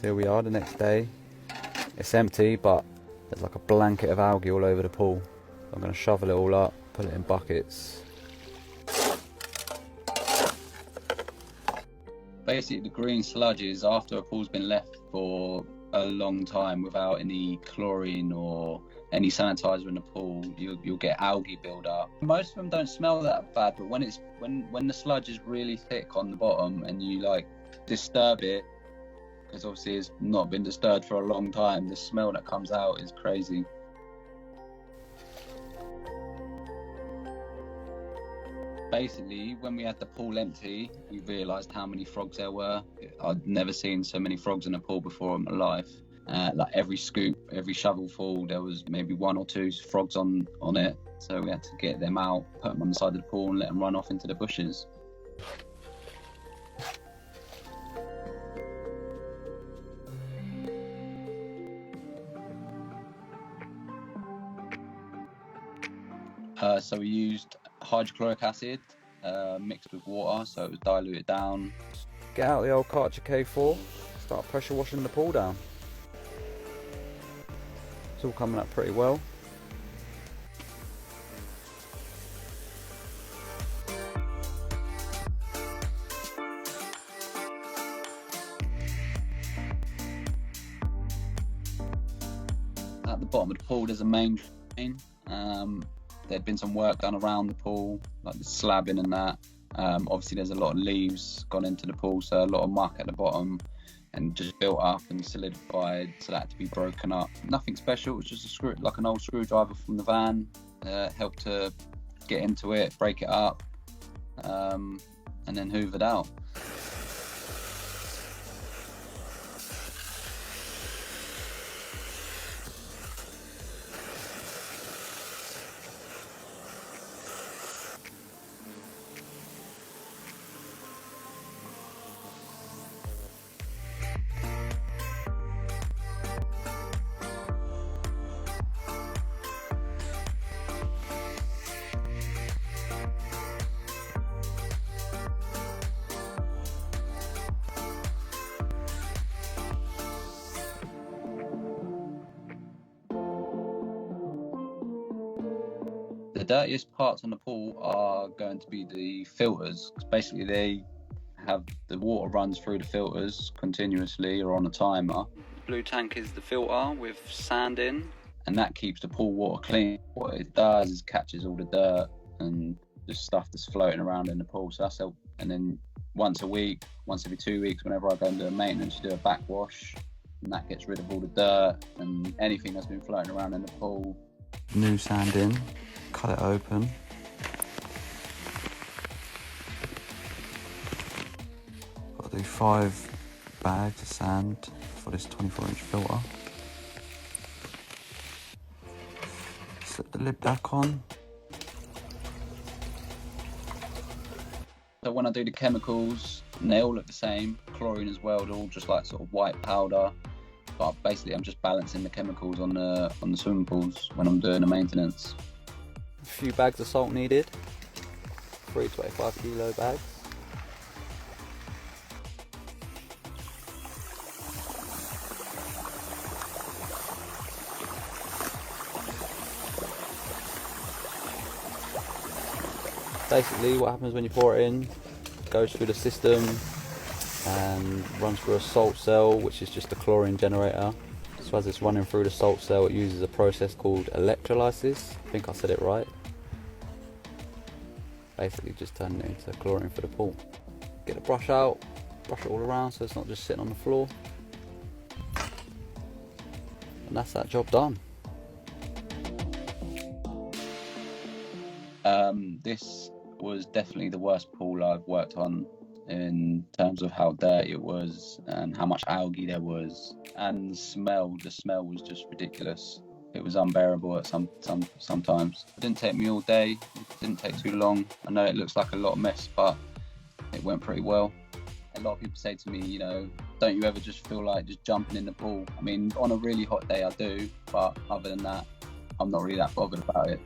So here we are the next day. It's empty, but there's like a blanket of algae all over the pool. I'm going to shovel it all up, put it in buckets. Basically, the green sludge is after a pool's been left for a long time without any chlorine or any sanitizer in the pool, you'll get algae build up. Most of them don't smell that bad, but when the sludge is really thick on the bottom and you like disturb it, because obviously it's not been disturbed for a long time, the smell that comes out is crazy. Basically, when we had the pool empty, we realised how many frogs there were. I'd never seen so many frogs in a pool before in my life. Like every scoop, every shovelful, there was maybe 1 or 2 frogs on it. So we had to get them out, put them on the side of the pool and let them run off into the bushes. So we used hydrochloric acid mixed with water, so it was diluted down. Get out the old Karcher K4, start pressure washing the pool down. It's all coming up pretty well. At the bottom of the pool there's a main drain. There'd been some work done around the pool, like the slabbing and that. Obviously there's a lot of leaves gone into the pool, so a lot of muck at the bottom and just built up and solidified, so that had to be broken up. Nothing special, it was just a screw, like an old screwdriver from the van. Helped to get into it, break it up, and then hoovered out. The dirtiest parts on the pool are going to be the filters, because basically they have the water runs through the filters continuously or on a timer. The blue tank is the filter with sand in, and that keeps the pool water clean. What it does is catches all the dirt and the stuff that's floating around in the pool. So that's help. And then once a week, once every 2 weeks, whenever I go and do a maintenance, do a backwash, and that gets rid of all the dirt and anything that's been floating around in the pool. New sand in. Cut it open. Got to do 5 bags of sand for this 24-inch filter. Set the lid back on. So when I do the chemicals, they all look the same. Chlorine as well, they're all just like sort of white powder. But basically I'm just balancing the chemicals on the swimming pools when I'm doing the maintenance. A few bags of salt needed, 3 25 kilo bags. Basically what happens when you pour it in, it goes through the system and runs through a salt cell, which is just a chlorine generator. So as it's running through the salt cell, it uses a process called electrolysis. I think I said it right. Basically just turning it into chlorine for the pool. Get the brush out, brush it all around so it's not just sitting on the floor. And that's that job done. This was definitely the worst pool I've worked on in terms of how dirty it was and how much algae there was, and the smell was just ridiculous. It was unbearable at sometimes. It didn't take me all day, it didn't take too long. I know it looks like a lot of mess, but it went pretty well. A lot of people say to me, you know, don't you ever just feel like just jumping in the pool? I mean, on a really hot day I do, but other than that, I'm not really that bothered about it.